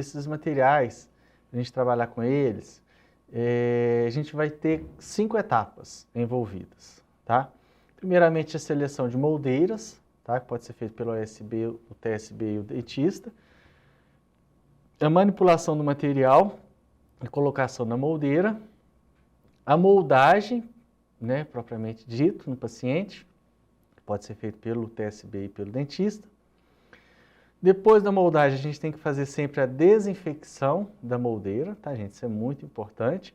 esses materiais, a gente trabalhar com eles, a gente vai ter 5 etapas envolvidas, tá? Primeiramente, a seleção de moldeiras, tá? Que pode ser feito pelo OSB, o TSB e o dentista. A manipulação do material e colocação na moldeira. A moldagem, né, propriamente dito, no paciente, pode ser feito pelo TSB e pelo dentista. Depois da moldagem, a gente tem que fazer sempre a desinfecção da moldeira, tá, gente? Isso é muito importante.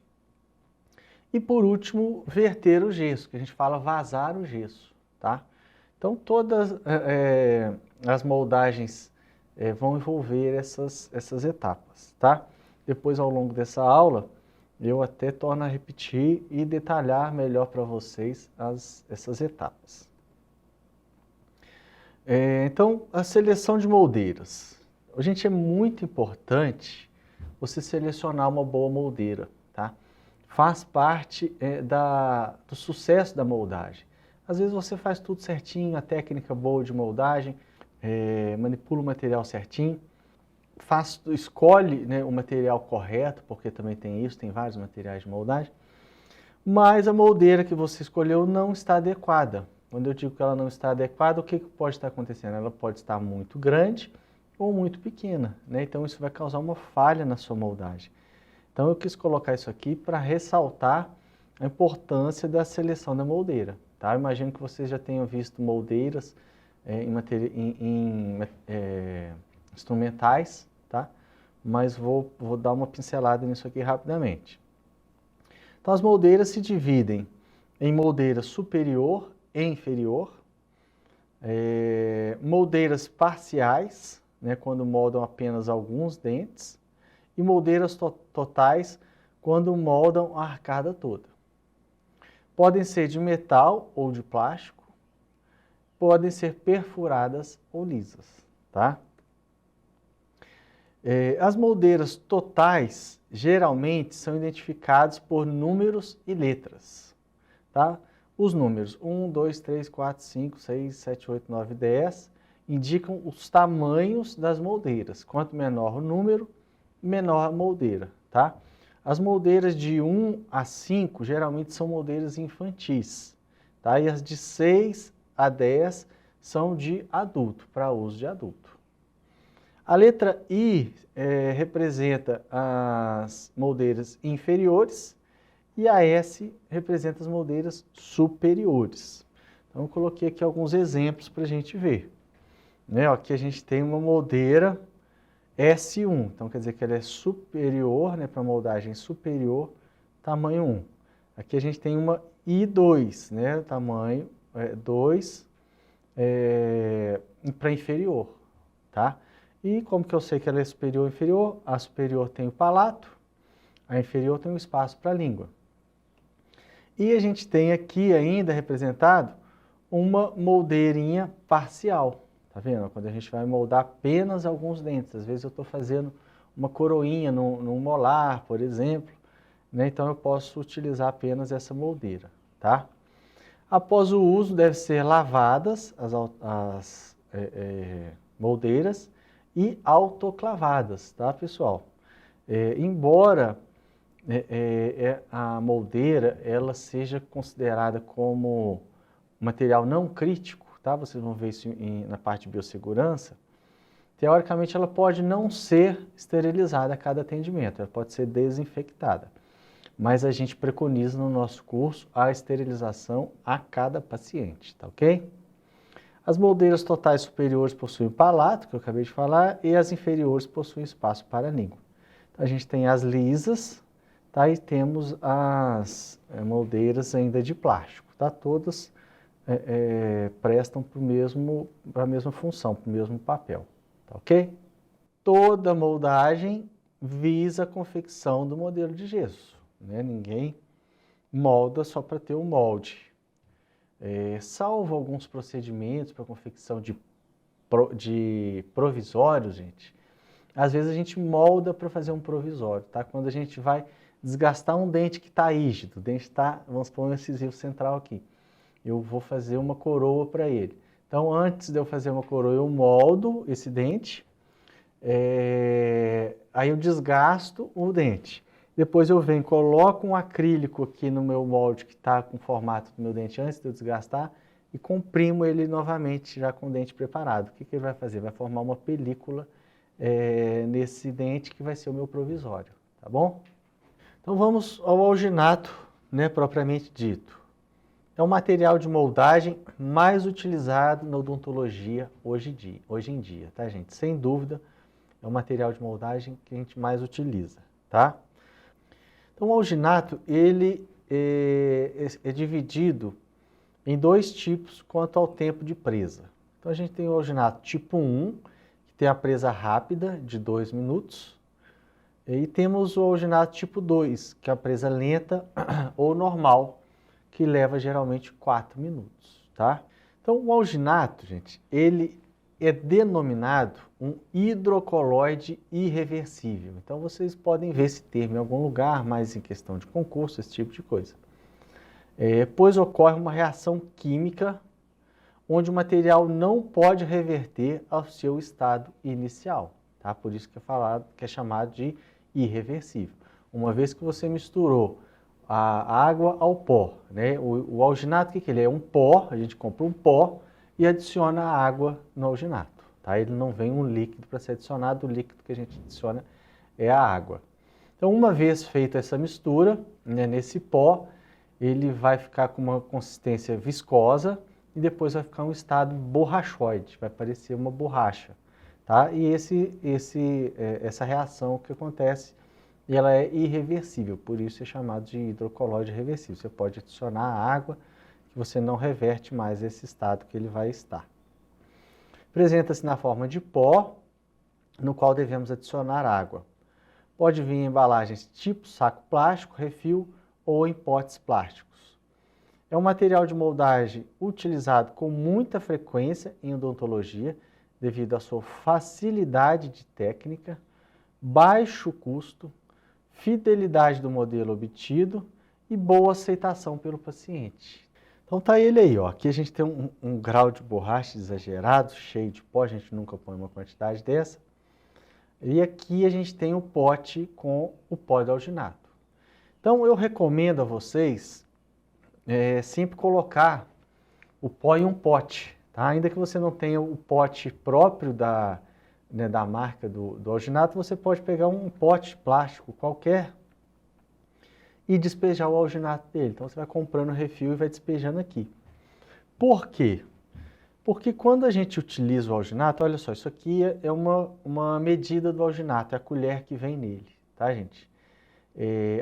E por último, verter o gesso, que a gente fala vazar o gesso, tá? Então, todas as moldagens vão envolver essas etapas, tá? Depois, ao longo dessa aula, eu até torno a repetir e detalhar melhor para vocês essas etapas. Então, a seleção de moldeiras. Gente, é muito importante você selecionar uma boa moldeira, tá? Faz parte do sucesso da moldagem. Às vezes você faz tudo certinho, a técnica boa de moldagem, manipula o material certinho, escolhe, né, o material correto, porque também tem isso, tem vários materiais de moldagem, mas a moldeira que você escolheu não está adequada. Quando eu digo que ela não está adequada, o que pode estar acontecendo? Ela pode estar muito grande ou muito pequena, né? Então isso vai causar uma falha na sua moldagem. Então eu quis colocar isso aqui para ressaltar a importância da seleção da moldeira, tá? Eu imagino que vocês já tenham visto moldeiras em instrumentais, tá? Mas vou dar uma pincelada nisso aqui rapidamente. Então as moldeiras se dividem em moldeira superior e inferior, moldeiras parciais, né, quando moldam apenas alguns dentes, e moldeiras totais, quando moldam a arcada toda. Podem ser de metal ou de plástico, podem ser perfuradas ou lisas, tá? As moldeiras totais, geralmente, são identificadas por números e letras, tá? Os números 1, 2, 3, 4, 5, 6, 7, 8, 9, 10 indicam os tamanhos das moldeiras. Quanto menor o número, menor a moldeira, tá? As moldeiras de 1 a 5 geralmente são moldeiras infantis, tá? E as de 6 a 10 são de adulto, para uso de adulto. A letra I representa as moldeiras inferiores e a S representa as moldeiras superiores. Então, eu coloquei aqui alguns exemplos para a gente ver. Né? Aqui a gente tem uma moldeira S1, então quer dizer que ela é superior, né, para moldagem superior, tamanho 1. Aqui a gente tem uma I2, né, tamanho 2 para inferior, tá? E como que eu sei que ela é superior ou inferior? A superior tem o palato, a inferior tem o espaço para a língua. E a gente tem aqui ainda representado uma moldeirinha parcial. Tá vendo? Quando a gente vai moldar apenas alguns dentes. Às vezes eu estou fazendo uma coroinha num molar, por exemplo. Né? Então eu posso utilizar apenas essa moldeira. Tá? Após o uso, devem ser lavadas as moldeiras e autoclavadas, tá, pessoal? Embora a moldeira ela seja considerada como material não crítico, tá? Vocês vão ver isso na parte de biossegurança. Teoricamente, ela pode não ser esterilizada a cada atendimento, ela pode ser desinfectada. Mas a gente preconiza no nosso curso a esterilização a cada paciente, tá ok? As moldeiras totais superiores possuem o palato, que eu acabei de falar, e as inferiores possuem espaço para a língua. Então, a gente tem as lisas, tá? E temos as moldeiras ainda de plástico, tá? Todas prestam para a mesma função, para o mesmo papel, tá ok? Toda moldagem visa a confecção do modelo de gesso, né? Ninguém molda só para ter o molde. Salvo alguns procedimentos para confecção de provisórios, gente, às vezes a gente molda para fazer um provisório, tá? Quando a gente vai desgastar um dente que está rígido, o dente está, vamos pôr um incisivo central aqui, eu vou fazer uma coroa para ele. Então, antes de eu fazer uma coroa, eu moldo esse dente, Aí eu desgasto o dente. Depois eu venho, coloco um acrílico aqui no meu molde que está com o formato do meu dente antes de eu desgastar e comprimo ele novamente já com o dente preparado. O que ele vai fazer? Vai formar uma película nesse dente que vai ser o meu provisório, tá bom? Então vamos ao alginato, né, propriamente dito. É o material de moldagem mais utilizado na odontologia hoje em dia, tá, gente? Sem dúvida, é o material de moldagem que a gente mais utiliza, tá? Então, o alginato, ele é dividido em dois tipos quanto ao tempo de presa. Então, a gente tem o alginato tipo 1, que tem a presa rápida, de 2 minutos. E temos o alginato tipo 2, que é a presa lenta ou normal, que leva geralmente 4 minutos, tá? Então, o alginato, gente, ele é denominado um hidrocoloide irreversível. Então, vocês podem ver esse termo em algum lugar, mas em questão de concurso, esse tipo de coisa. Pois ocorre uma reação química onde o material não pode reverter ao seu estado inicial, tá? Por isso que é chamado de irreversível. Uma vez que você misturou a água ao pó, né? O alginato, o que ele é? É um pó, a gente compra um pó e adiciona a água no alginato, tá? Ele não vem um líquido para ser adicionado, o líquido que a gente adiciona é a água. Então, uma vez feita essa mistura, né, nesse pó, ele vai ficar com uma consistência viscosa e depois vai ficar um estado borrachoide, vai parecer uma borracha, tá? E essa reação que acontece, ela é irreversível, por isso é chamado de hidrocolóide reversível. Você pode adicionar água, que você não reverte mais esse estado que ele vai estar. Apresenta-se na forma de pó, no qual devemos adicionar água. Pode vir em embalagens tipo saco plástico, refil ou em potes plásticos. É um material de moldagem utilizado com muita frequência em odontologia, devido à sua facilidade de técnica, baixo custo, fidelidade do modelo obtido e boa aceitação pelo paciente. Então tá ele aí, ó. Aqui a gente tem um grau de borracha exagerado, cheio de pó, a gente nunca põe uma quantidade dessa. E aqui a gente tem o pote com o pó de alginato. Então eu recomendo a vocês sempre colocar o pó em um pote, tá? Ainda que você não tenha o pote próprio da marca do alginato, você pode pegar um pote plástico qualquer e despejar o alginato dele. Então você vai comprando o refil e vai despejando aqui. Por quê? Porque quando a gente utiliza o alginato, olha só, isso aqui é uma medida do alginato, é a colher que vem nele, tá, gente?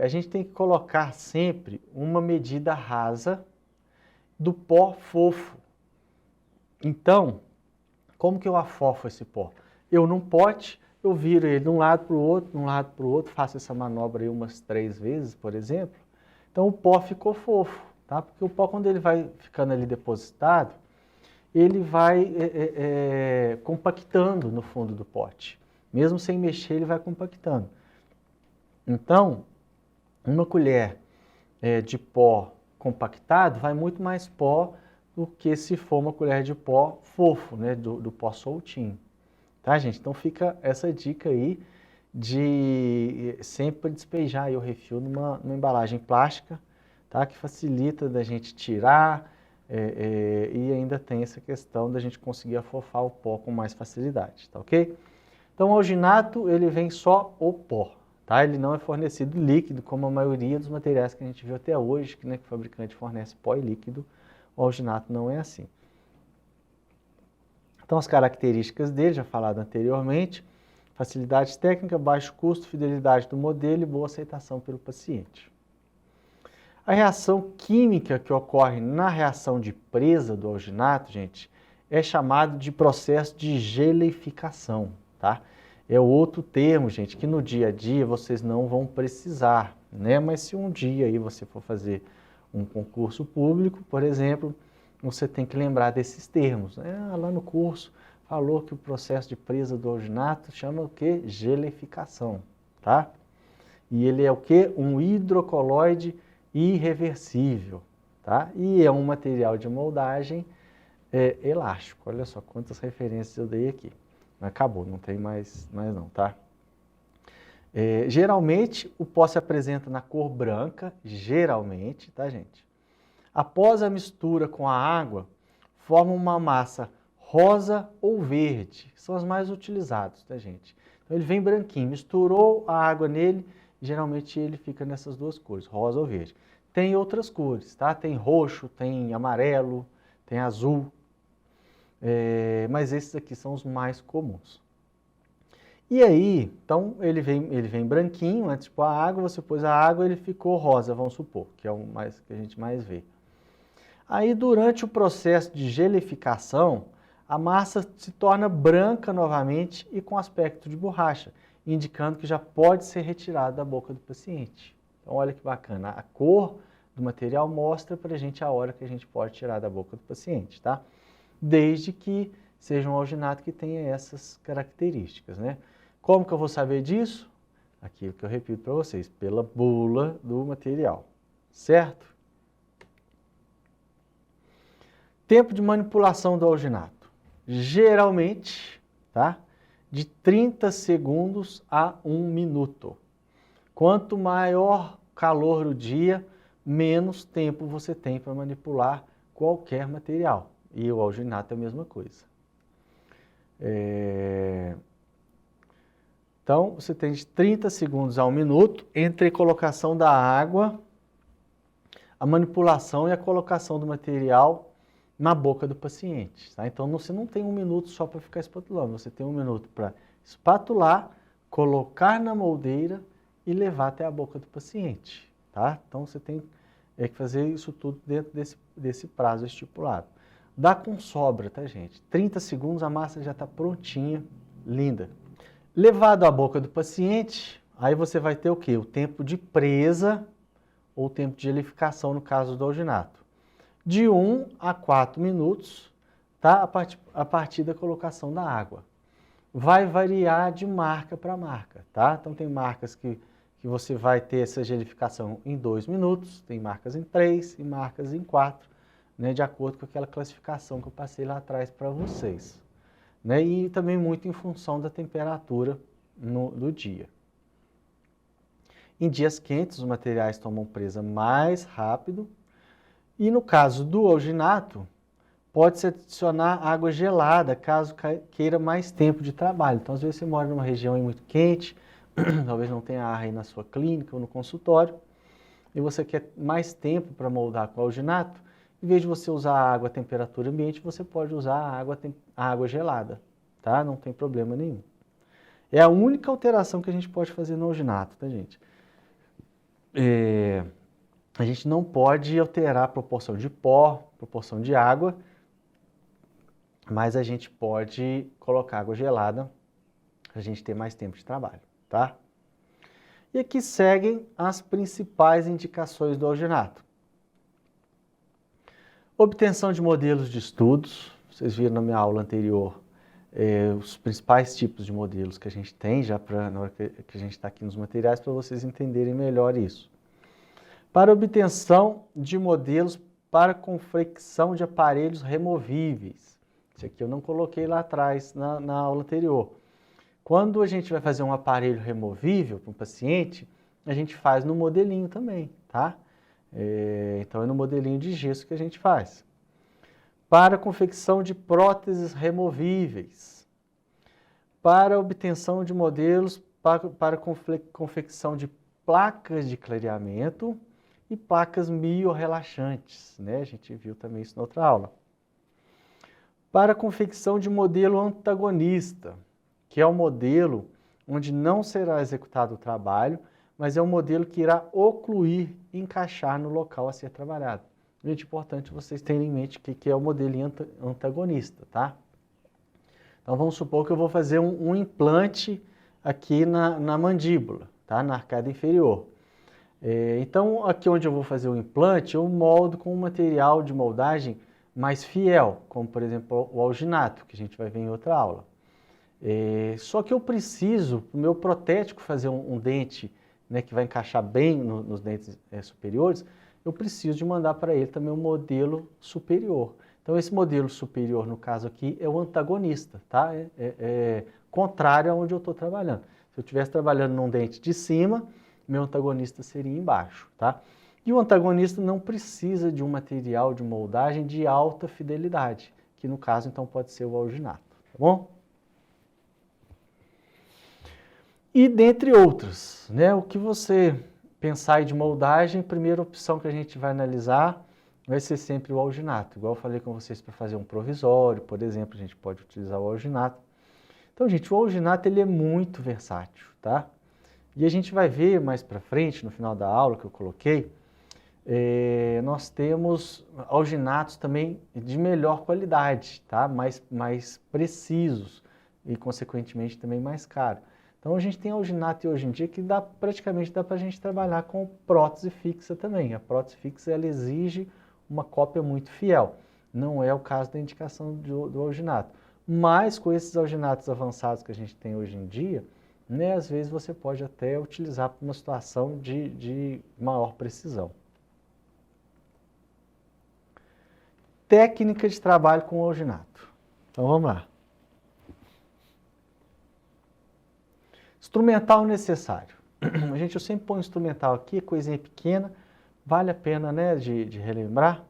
A gente tem que colocar sempre uma medida rasa do pó fofo. Então, como que eu afofo esse pó? Eu num pote, eu viro ele de um lado para o outro, de um lado para o outro, faço essa manobra aí umas 3 vezes, por exemplo. Então o pó ficou fofo, tá? Porque o pó, quando ele vai ficando ali depositado, ele vai compactando no fundo do pote. Mesmo sem mexer, ele vai compactando. Então, uma colher de pó compactado vai muito mais pó do que se for uma colher de pó fofo, né? Do pó soltinho. Tá, gente? Então fica essa dica aí de sempre despejar aí o refil numa embalagem plástica, tá? Que facilita da gente tirar e ainda tem essa questão da gente conseguir afofar o pó com mais facilidade, tá ok? Então o alginato, ele vem só o pó, tá? Ele não é fornecido líquido, como a maioria dos materiais que a gente viu até hoje, que, né, que o fabricante fornece pó e líquido, o alginato não é assim. Então, as características dele, já falado anteriormente, facilidade técnica, baixo custo, fidelidade do modelo e boa aceitação pelo paciente. A reação química que ocorre na reação de presa do alginato, gente, é chamado de processo de geleificação, tá? É outro termo, gente, que no dia a dia vocês não vão precisar, né? Mas se um dia aí você for fazer um concurso público, por exemplo, você tem que lembrar desses termos, né? Lá no curso falou que o processo de presa do alginato chama o quê? Geleificação, tá? E ele é o quê? Um hidrocoloide irreversível, tá? E é um material de moldagem elástico. Olha só quantas referências eu dei aqui. Acabou, não tem mais não, tá? Geralmente, o pó se apresenta na cor branca, geralmente, tá, gente? Após a mistura com a água, forma uma massa rosa ou verde, que são as mais utilizadas, tá, gente? Então, ele vem branquinho, misturou a água nele, geralmente ele fica nessas duas cores, rosa ou verde. Tem outras cores, tá? Tem roxo, tem amarelo, tem azul, mas esses aqui são os mais comuns. E aí, então, ele vem branquinho, antes de pôr a água, você pôs a água, ele ficou rosa, vamos supor, que é o mais, que a gente mais vê. Aí, durante o processo de gelificação, a massa se torna branca novamente e com aspecto de borracha, indicando que já pode ser retirada da boca do paciente. Então, olha que bacana, a cor do material mostra para a gente a hora que a gente pode tirar da boca do paciente, tá? Desde que seja um alginato que tenha essas características, né? Como que eu vou saber disso? Aquilo que eu repito para vocês, pela bula do material, certo? Tempo de manipulação do alginato. Geralmente, tá? De 30 segundos a 1 minuto. Quanto maior calor do dia, menos tempo você tem para manipular qualquer material. E o alginato é a mesma coisa. Então, você tem de 30 segundos a 1 minuto entre a colocação da água, a manipulação e a colocação do material na boca do paciente. Tá? Então, você não tem 1 minuto só para ficar espatulando, você tem 1 minuto para espatular, colocar na moldeira e levar até a boca do paciente. Tá? Então, você tem que fazer isso tudo dentro desse prazo estipulado. Dá com sobra, tá, gente? 30 segundos, a massa já está prontinha, linda. Levado à boca do paciente, aí você vai ter o quê? O tempo de presa ou o tempo de gelificação, no caso do alginato. De 1 a 4 minutos, tá? A partir da colocação da água. Vai variar de marca para marca, tá? Então, tem marcas que você vai ter essa gelificação em 2 minutos, tem marcas em 3 e marcas em 4, né? De acordo com aquela classificação que eu passei lá atrás para vocês. Né? E também muito em função da temperatura do dia. Em dias quentes, os materiais tomam presa mais rápido. E no caso do alginato, pode-se adicionar água gelada, caso queira mais tempo de trabalho. Então, às vezes você mora numa região muito quente, talvez não tenha ar aí na sua clínica ou no consultório, e você quer mais tempo para moldar com o alginato, em vez de você usar a água a temperatura ambiente, você pode usar a água gelada, tá? Não tem problema nenhum. É a única alteração que a gente pode fazer no alginato, tá, gente? A gente não pode alterar a proporção de pó, proporção de água, mas a gente pode colocar água gelada para a gente ter mais tempo de trabalho, tá? E aqui seguem as principais indicações do alginato. Obtenção de modelos de estudos. Vocês viram na minha aula anterior os principais tipos de modelos que a gente tem, já na hora que a gente está aqui nos materiais, para vocês entenderem melhor isso. Para obtenção de modelos para confecção de aparelhos removíveis. Isso aqui eu não coloquei lá atrás na aula anterior. Quando a gente vai fazer um aparelho removível para um paciente, a gente faz no modelinho também, tá? Então, é no modelinho de gesso que a gente faz. Para confecção de próteses removíveis. Para obtenção de modelos para confecção de placas de clareamento e placas miorrelaxantes, né? A gente viu também isso na outra aula. Para confecção de modelo antagonista, que é um modelo onde não será executado o trabalho, mas é um modelo que irá ocluir e encaixar no local a ser trabalhado. Gente, importante vocês terem em mente o que é o modelinho antagonista, tá? Então, vamos supor que eu vou fazer um implante aqui na mandíbula, tá? Na arcada inferior. Então, aqui onde eu vou fazer o implante, eu moldo com um material de moldagem mais fiel, como, por exemplo, o alginato, que a gente vai ver em outra aula. Só que eu preciso, para o meu protético fazer um dente, né, que vai encaixar bem nos dentes superiores, eu preciso de mandar para ele também um modelo superior. Então, esse modelo superior, no caso aqui, é o antagonista, tá? É contrário aonde eu estou trabalhando. Se eu estivesse trabalhando num dente de cima, meu antagonista seria embaixo, tá? E o antagonista não precisa de um material de moldagem de alta fidelidade, que no caso, então, pode ser o alginato, tá bom? E dentre outros, né? O que você pensar aí de moldagem, a primeira opção que a gente vai analisar vai ser sempre o alginato. Igual eu falei com vocês para fazer um provisório, por exemplo, a gente pode utilizar o alginato. Então, gente, o alginato ele é muito versátil, tá? E a gente vai ver mais para frente, no final da aula que eu coloquei, nós temos alginatos também de melhor qualidade, tá? Mais precisos e, consequentemente, também mais caro. Então, a gente tem alginato hoje em dia que praticamente dá para a gente trabalhar com prótese fixa também. A prótese fixa ela exige uma cópia muito fiel. Não é o caso da indicação do alginato. Mas com esses alginatos avançados que a gente tem hoje em dia, né, às vezes você pode até utilizar para uma situação de maior precisão. Técnica de trabalho com alginato. Então vamos lá. Instrumental necessário. Gente, eu sempre ponho instrumental aqui, coisinha pequena, vale a pena, né, de relembrar.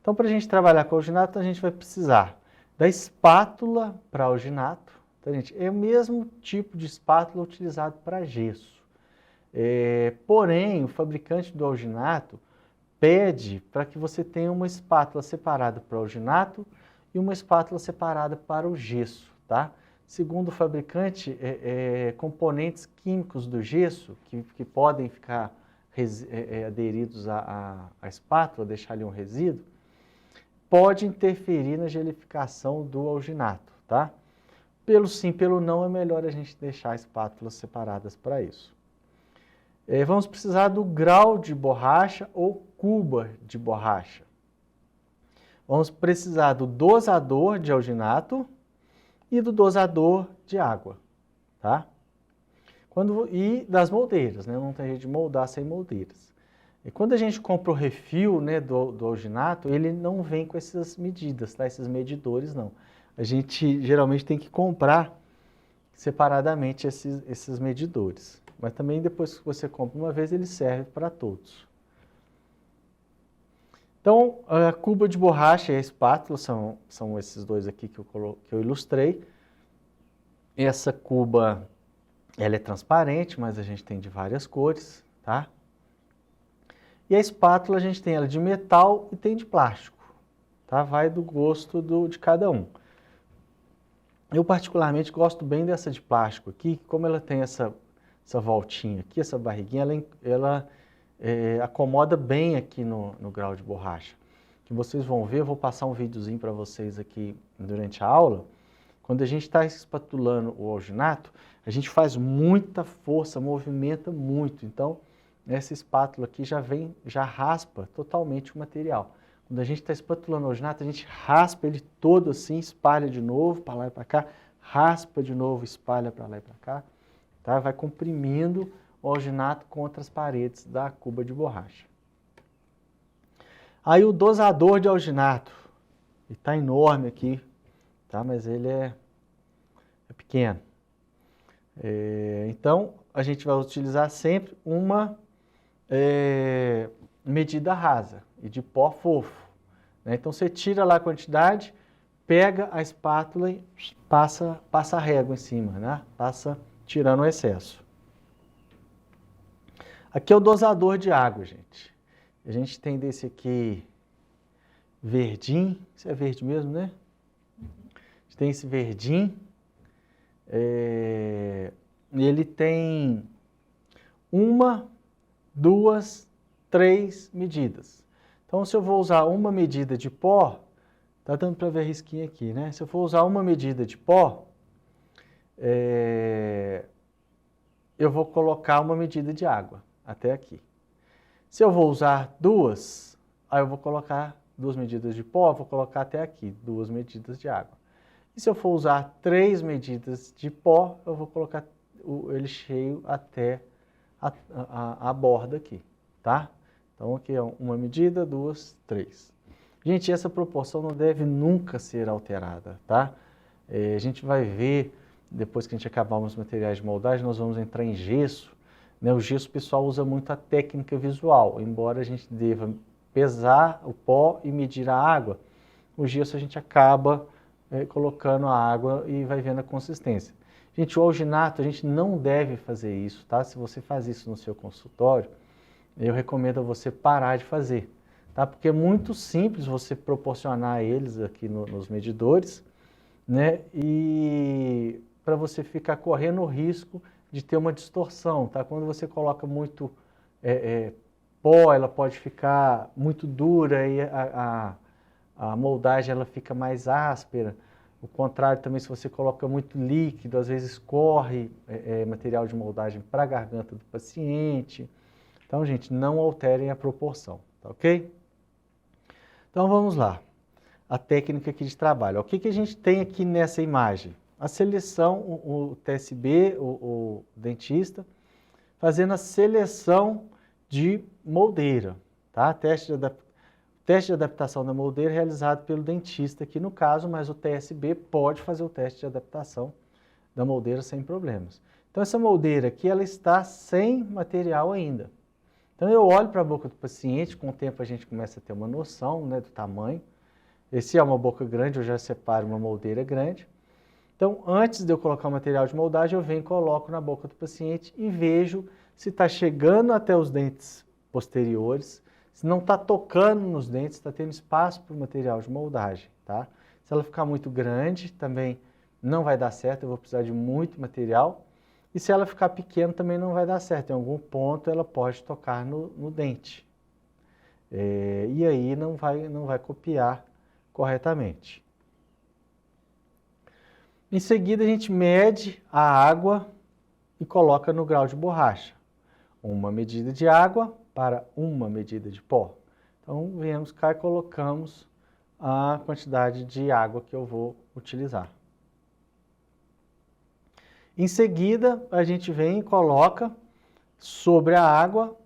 Então, para a gente trabalhar com alginato, a gente vai precisar da espátula para alginato. Então, gente, é o mesmo tipo de espátula utilizado para gesso. Porém, o fabricante do alginato pede para que você tenha uma espátula separada para o alginato e uma espátula separada para o gesso, tá? Segundo o fabricante, componentes químicos do gesso, que podem ficar aderidos à espátula, deixar ali um resíduo, pode interferir na gelificação do alginato, tá? Pelo sim, pelo não, é melhor a gente deixar espátulas separadas para isso. Vamos precisar do grau de borracha ou cuba de borracha. Vamos precisar do dosador de alginato e do dosador de água, tá? E das moldeiras, né? Não tem jeito de moldar sem moldeiras. E quando a gente compra o refil, né, do alginato, ele não vem com essas medidas, tá? Esses medidores não. A gente geralmente tem que comprar separadamente esses medidores. Mas também depois que você compra uma vez, ele serve para todos. Então, a cuba de borracha e a espátula são esses dois aqui que eu ilustrei. Essa cuba, ela é transparente, mas a gente tem de várias cores, tá? E a espátula, a gente tem ela de metal e tem de plástico, tá? Vai do gosto de cada um. Eu particularmente gosto bem dessa de plástico aqui, como ela tem essa voltinha aqui, essa barriguinha, ela acomoda bem aqui no grau de borracha. Que vocês vão ver, eu vou passar um videozinho para vocês aqui durante a aula. Quando a gente está espatulando o alginato, a gente faz muita força, movimenta muito. Então, essa espátula aqui já raspa totalmente o material. Quando a gente está espatulando o alginato, a gente raspa ele todo assim, espalha de novo para lá e para cá, raspa de novo, espalha para lá e para cá, tá? Vai comprimindo o alginato contra as paredes da cuba de borracha. Aí o dosador de alginato, ele está enorme aqui, tá? Mas ele é pequeno. Então, a gente vai utilizar sempre uma medida rasa e de pó fofo, né? Então, você tira lá a quantidade, pega a espátula e passa a régua em cima, né? Passa tirando o excesso. Aqui é o dosador de água, gente. A gente tem desse aqui verdinho, isso é verde mesmo, né? A gente tem esse verdinho, ele tem 1, 2, 3 medidas. Então, se eu vou usar uma medida de pó, tá dando para ver risquinho aqui, né? Se eu for usar uma medida de pó, eu vou colocar uma medida de água até aqui. Se eu vou usar 2, aí eu vou colocar 2 medidas de pó, vou colocar até aqui, 2 medidas de água. E se eu for usar 3 medidas de pó, eu vou colocar ele cheio até a borda aqui, tá? Então, aqui é uma medida, 2, 3. Gente, essa proporção não deve nunca ser alterada, tá? A gente vai ver, depois que a gente acabar os materiais de moldagem, nós vamos entrar em gesso, né? O gesso o pessoal usa muito a técnica visual, embora a gente deva pesar o pó e medir a água, o gesso a gente acaba colocando a água e vai vendo a consistência. Gente, o alginato a gente não deve fazer isso, tá? Se você faz isso no seu consultório, eu recomendo a você parar de fazer, tá? Porque é muito simples você proporcionar eles aqui nos medidores, né? E para você ficar correndo o risco de ter uma distorção, tá? Quando você coloca muito pó, ela pode ficar muito dura e a moldagem ela fica mais áspera. O contrário também, se você coloca muito líquido, às vezes corre material de moldagem para a garganta do paciente. Então, gente, não alterem a proporção, tá ok? Então, vamos lá. A técnica aqui de trabalho. O que a gente tem aqui nessa imagem? A seleção, o TSB, o dentista, fazendo a seleção de moldeira, tá? Teste de adaptação da moldeira realizado pelo dentista aqui no caso, mas o TSB pode fazer o teste de adaptação da moldeira sem problemas. Então, essa moldeira aqui, ela está sem material ainda. Então, eu olho para a boca do paciente, com o tempo a gente começa a ter uma noção, né, do tamanho. E se é uma boca grande, eu já separo uma moldeira grande. Então, antes de eu colocar o material de moldagem, eu venho e coloco na boca do paciente e vejo se está chegando até os dentes posteriores, se não está tocando nos dentes, está tendo espaço para o material de moldagem, tá? Se ela ficar muito grande, também não vai dar certo, eu vou precisar de muito material. E se ela ficar pequena, também não vai dar certo. Em algum ponto, ela pode tocar no dente. E aí não vai copiar corretamente. Em seguida, a gente mede a água e coloca no grau de borracha. Uma medida de água para uma medida de pó. Então, viemos cá e colocamos a quantidade de água que eu vou utilizar. Em seguida, a gente vem e coloca sobre a água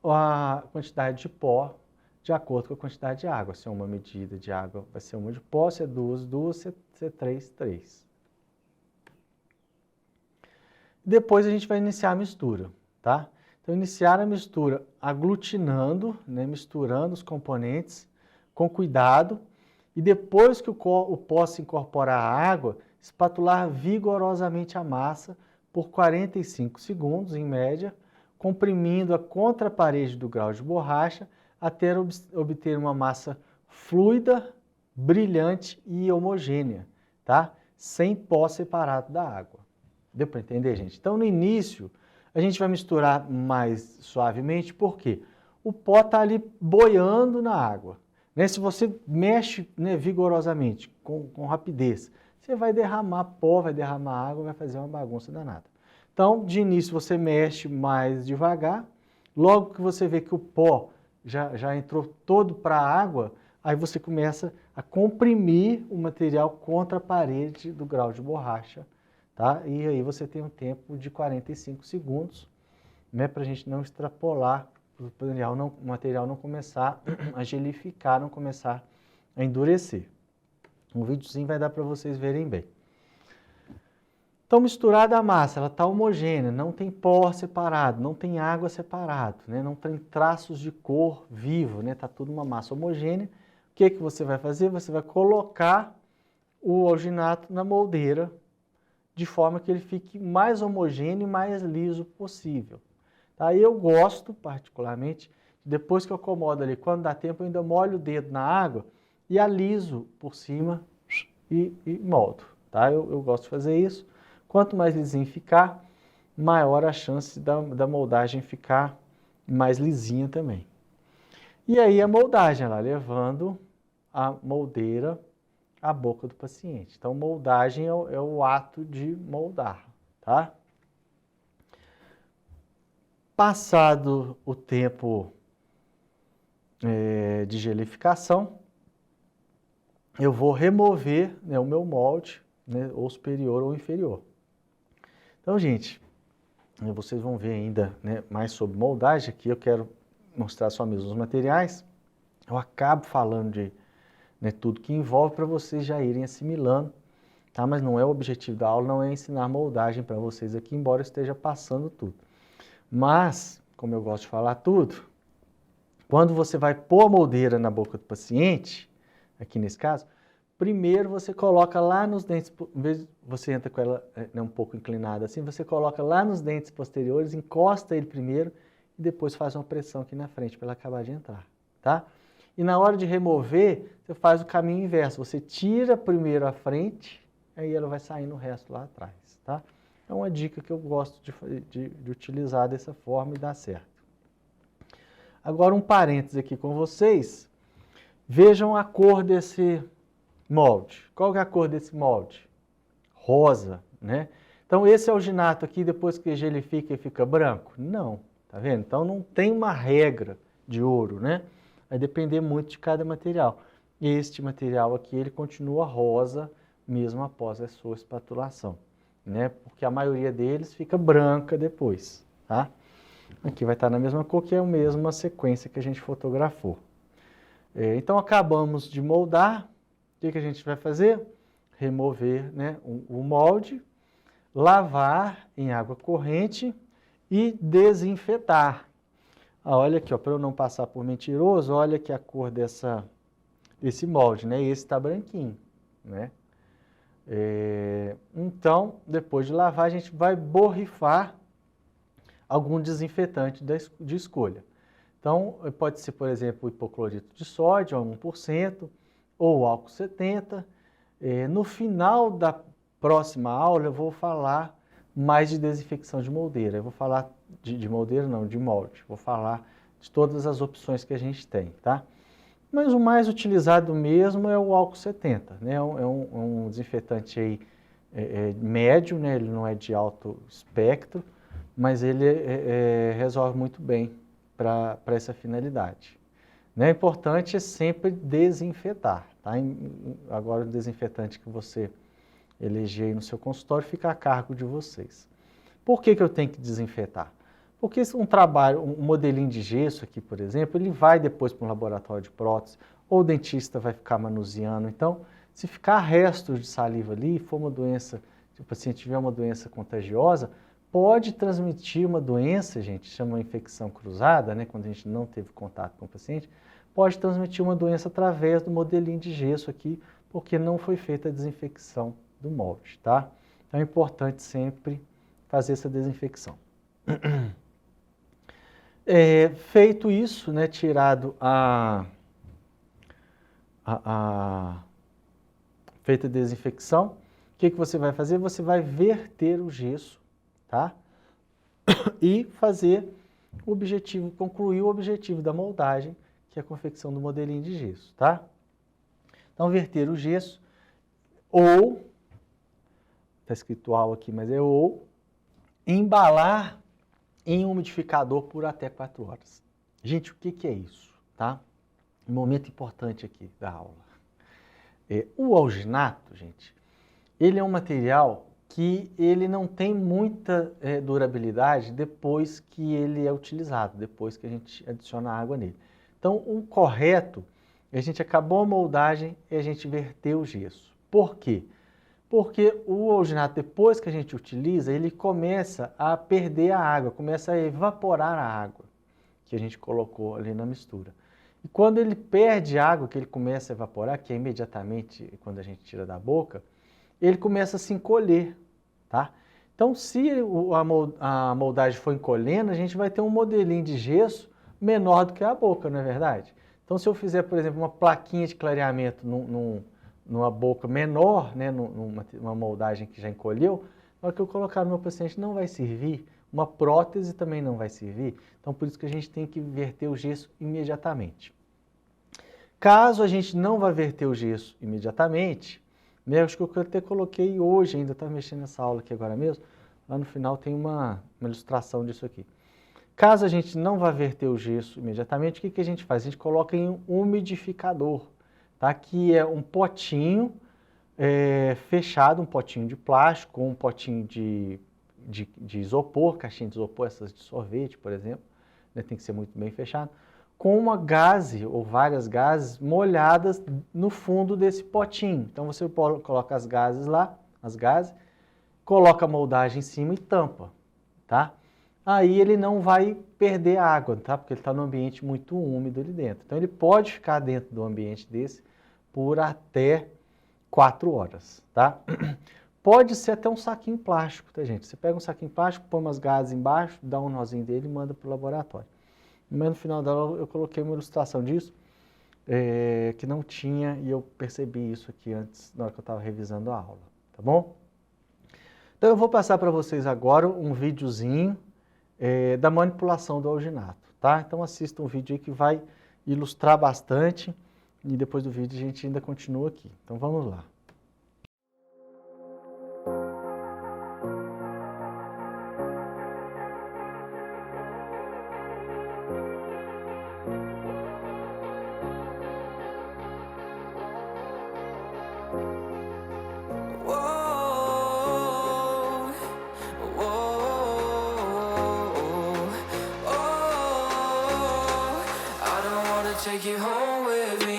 a quantidade de pó de acordo com a quantidade de água. Se é uma medida de água, vai ser uma de pó, se é duas, se é três. Depois a gente vai iniciar a mistura, tá? Então, iniciar a mistura aglutinando, né, misturando os componentes com cuidado e depois que o pó se incorporar à água, espatular vigorosamente a massa por 45 segundos, em média, comprimindo a contraparede do grau de borracha até obter uma massa fluida, brilhante e homogênea, tá? Sem pó separado da água. Deu para entender, gente? Então, no início, a gente vai misturar mais suavemente, por quê? O pó está ali boiando na água. Né? Se você mexe, né, vigorosamente, com rapidez, você vai derramar pó, vai derramar água, vai fazer uma bagunça danada. Então, de início, você mexe mais devagar. Logo que você vê que o pó já entrou todo para a água, aí você começa a comprimir o material contra a parede do grau de borracha. Tá? E aí você tem um tempo de 45 segundos, né, para a gente não extrapolar, para o material não começar a gelificar, não começar a endurecer. Um videozinho vai dar para vocês verem bem. Então, misturada a massa, ela está homogênea, não tem pó separado, não tem água separado, né, não tem traços de cor vivo, né, está tudo uma massa homogênea. O que você vai fazer? Você vai colocar o alginato na moldeira, de forma que ele fique mais homogêneo e mais liso possível. Tá? Eu gosto, particularmente, depois que eu acomodo ali, quando dá tempo, eu ainda molho o dedo na água e aliso por cima e moldo. Tá? Eu gosto de fazer isso. Quanto mais lisinho ficar, maior a chance da moldagem ficar mais lisinha também. E aí a moldagem, ela levando a moldeira à boca do paciente. Então, moldagem é o ato de moldar, tá? Passado o tempo de gelificação, eu vou remover, né, o meu molde, né, ou superior ou inferior. Então, gente, vocês vão ver ainda, né, mais sobre moldagem. Aqui eu quero mostrar só mesmo os materiais. Eu acabo falando né, tudo que envolve para vocês já irem assimilando, tá? Mas não é o objetivo da aula, não é ensinar moldagem para vocês aqui, embora eu esteja passando tudo. Mas, como eu gosto de falar tudo, quando você vai pôr a moldeira na boca do paciente, aqui nesse caso, primeiro você coloca lá nos dentes, em vez de você entra com ela um pouco inclinada assim, você coloca lá nos dentes posteriores, encosta ele primeiro e depois faz uma pressão aqui na frente para ela acabar de entrar, tá? E na hora de remover, você faz o caminho inverso, você tira primeiro a frente, aí ela vai saindo o resto lá atrás, tá? É uma dica que eu gosto de utilizar dessa forma e dá certo. Agora um parênteses aqui com vocês, vejam a cor desse molde. Qual que é a cor desse molde? Rosa, né? Então esse alginato aqui, depois que gelifica, ele fica branco? Não, tá vendo? Então não tem uma regra de ouro, né? Vai depender muito de cada material. Este material aqui, ele continua rosa, mesmo após a sua espatulação, né? Porque a maioria deles fica branca depois, tá? Aqui vai estar na mesma cor, que é a mesma sequência que a gente fotografou. Então acabamos de moldar. O que a gente vai fazer? Remover, né, o molde, lavar em água corrente e desinfetar. Olha aqui, para eu não passar por mentiroso, olha aqui a cor desse molde, né? Esse está branquinho, né? Então, depois de lavar, a gente vai borrifar algum desinfetante de escolha. Então, pode ser, por exemplo, o hipoclorito de sódio, a 1%, ou álcool 70%. No final da próxima aula, eu vou falar mais de desinfecção de moldeira. Eu vou falar de moldeira, não, de molde. Vou falar de todas as opções que a gente tem, tá? Mas o mais utilizado mesmo é o álcool 70, né? É um desinfetante aí, médio, né? Ele não é de alto espectro, mas ele resolve muito bem para essa finalidade. O importante é sempre desinfetar, tá? Agora o desinfetante que você eleger aí no seu consultório fica a cargo de vocês. Por que eu tenho que desinfetar? Porque um modelinho de gesso aqui, por exemplo, ele vai depois para um laboratório de prótese, ou o dentista vai ficar manuseando. Então, se ficar restos de saliva ali, for uma doença, se o paciente tiver uma doença contagiosa, pode transmitir uma doença, gente, chama infecção cruzada, né, quando a gente não teve contato com o paciente, pode transmitir uma doença através do modelinho de gesso aqui, porque não foi feita a desinfecção do molde, tá? Então é importante sempre fazer essa desinfecção. Feito isso, né, tirado feita a desinfecção, o que você vai fazer? Você vai verter o gesso, tá? E fazer o objetivo, concluir o objetivo da moldagem, que é a confecção do modelinho de gesso, tá? Então, verter o gesso, ou, está escrito AU aqui, mas é ou, embalar em um umidificador por até 4 horas. Gente, o que é isso, tá? Um momento importante aqui da aula. O alginato, gente, ele é um material que ele não tem muita durabilidade depois que ele é utilizado, depois que a gente adiciona água nele. Então, o correto, a gente acabou a moldagem e a gente verteu o gesso. Por quê? Porque o alginato, depois que a gente utiliza, ele começa a perder a água, começa a evaporar a água que a gente colocou ali na mistura. E quando ele perde água, que ele começa a evaporar, que é imediatamente quando a gente tira da boca, ele começa a se encolher, tá? Então, se a moldagem for encolhendo, a gente vai ter um modelinho de gesso menor do que a boca, não é verdade? Então, se eu fizer, por exemplo, uma plaquinha de clareamento numa boca menor, né, numa moldagem que já encolheu, na hora que eu colocar no meu paciente não vai servir, uma prótese também não vai servir, então por isso que a gente tem que verter o gesso imediatamente. Caso a gente não vá verter o gesso imediatamente, né, acho que eu até coloquei hoje, ainda estava mexendo nessa aula aqui agora mesmo, lá no final tem uma ilustração disso aqui. Caso a gente não vá verter o gesso imediatamente, o que a gente faz? A gente coloca em um umidificador, tá? Que é um potinho fechado, um potinho de plástico, ou um potinho de isopor, caixinha de isopor, essas de sorvete, por exemplo, né? Tem que ser muito bem fechado. com uma gaze ou várias gases molhadas no fundo desse potinho. Então você coloca as gases lá, coloca a moldagem em cima e tampa, tá? Aí ele não vai perder água, tá? Porque ele está num ambiente muito úmido ali dentro. Então ele pode ficar dentro do ambiente desse por até 4 horas, tá? Pode ser até um saquinho plástico, tá, gente? Você pega um saquinho plástico, põe umas gases embaixo, dá um nozinho dele e manda para o laboratório. Mas no final da aula eu coloquei uma ilustração disso, que não tinha, e eu percebi isso aqui antes, na hora que eu estava revisando a aula, tá bom? Então eu vou passar para vocês agora um videozinho da manipulação do alginato, tá? Então assista um vídeo aí que vai ilustrar bastante, e depois do vídeo a gente ainda continua aqui. Então vamos lá. Take you home with me.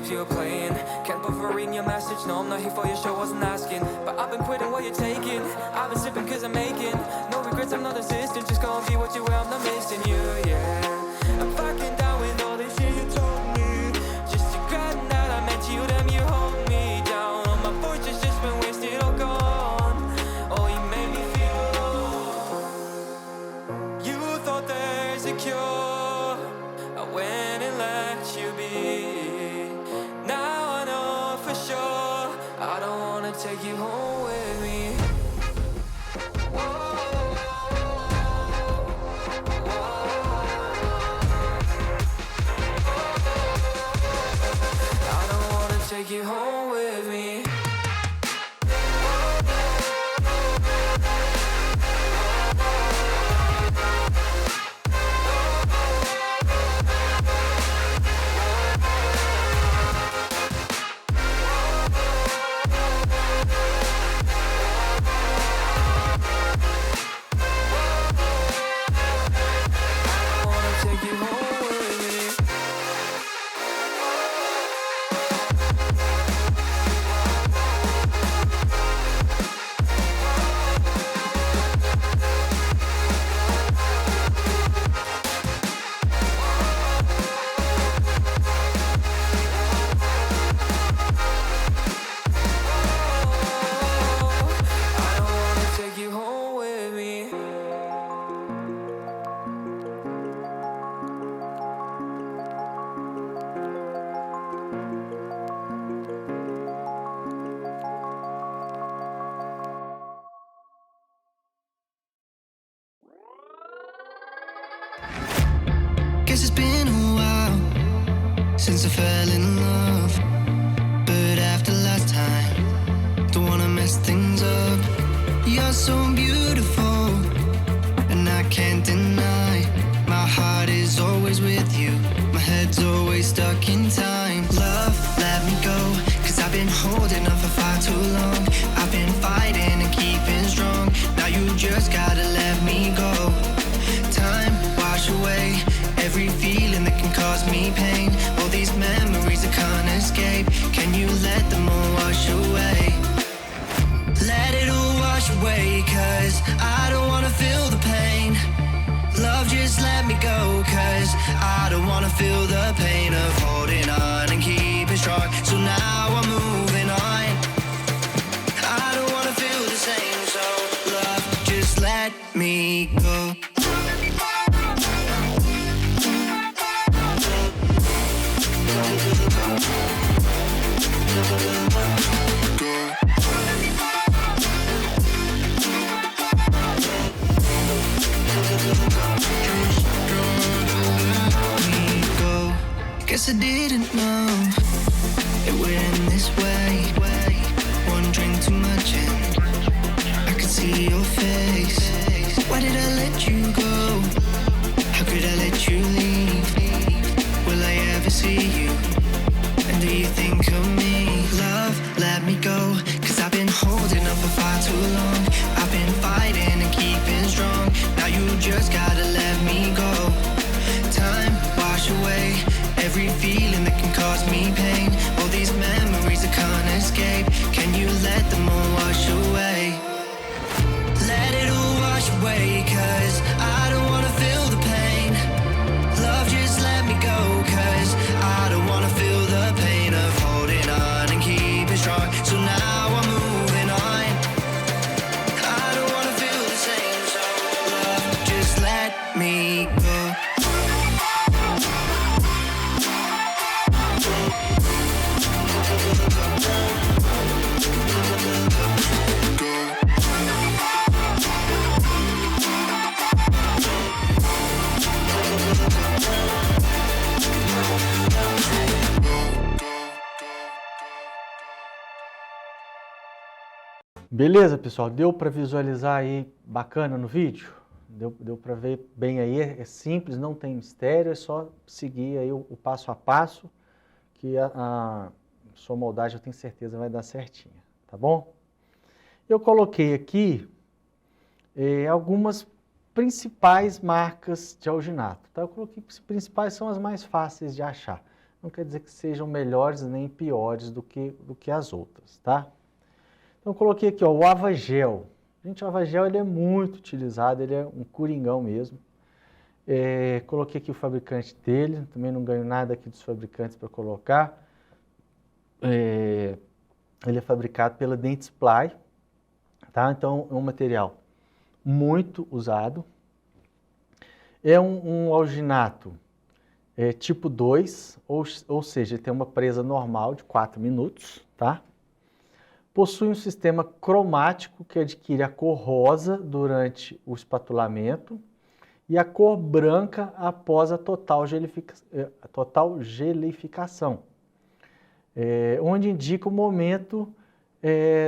You're playing, can't bother reading your message. No, I'm not here for your show, wasn't asking. But I've been quitting what you're taking. I've been sipping cause I'm making no regrets, I'm not assistant. Just go and be what you were, I'm not missing you, yeah. I'm fucking down with all this shit you told me. Just regret that I met you, damn you hold me down. All my fortune's just been wasted or gone. Oh, you made me feel low. You thought there's a cure, I went and let you be. I don't wanna take you home with me. I don't wanna take you home with me. Guess it's been a while since I fell in love, but after last time, don't wanna mess things up. You're so beautiful, and I can't deny, my heart is always with you, my head's always stuck in time. Love, let me go, cause I've been holding on for far too long. I've been fighting and keeping strong, now you just gotta let me go. Time, wash away every feeling that can cause me pain. All these memories I can't escape, can you let them all wash away? Let it all wash away, cause I don't wanna feel the pain. Love, just let me go, cause I don't wanna feel the pain of holding on and keeping strong. So now I'm moving on, I don't wanna feel the same. me go. Guess I didn't know it would end this way. One drink too much and I could see your face. Why did I let you go? How could I let you leave? Will I ever see you? And do you think of me? Love, let me go, 'cause I've been holding up for far too long. I've been fighting and keeping strong. Now you just gotta let me go. Time, wash away every feeling that can cause me pain. All these memories I can't escape. Can you let them all wash away? Let it all wash away, 'cause I don't wanna feel the pain. Love, just let me go, 'cause I don't wanna feel the pain of holding on and keeping strong. So now I'm moving on. I don't wanna feel the same, so love, just let me go. Beleza, pessoal? Deu para visualizar aí bacana no vídeo? Deu para ver bem aí? É simples, não tem mistério, é só seguir aí o passo a passo que a sua moldagem eu tenho certeza vai dar certinha, tá bom? Eu coloquei aqui algumas principais marcas de alginato, tá? Eu coloquei que as principais são as mais fáceis de achar. Não quer dizer que sejam melhores nem piores do que as outras, tá? Então, eu coloquei aqui, ó, o Avagel. Gente, o Avagel ele é muito utilizado, ele é um coringão mesmo. Coloquei aqui o fabricante dele, também não ganho nada aqui dos fabricantes para colocar. Ele é fabricado pela Dentsply, tá? Então, é um material muito usado. É um alginato tipo 2, ou seja, ele tem uma presa normal de 4 minutos, tá? Possui um sistema cromático que adquire a cor rosa durante o espatulamento e a cor branca após a total gelificação, onde indica o momento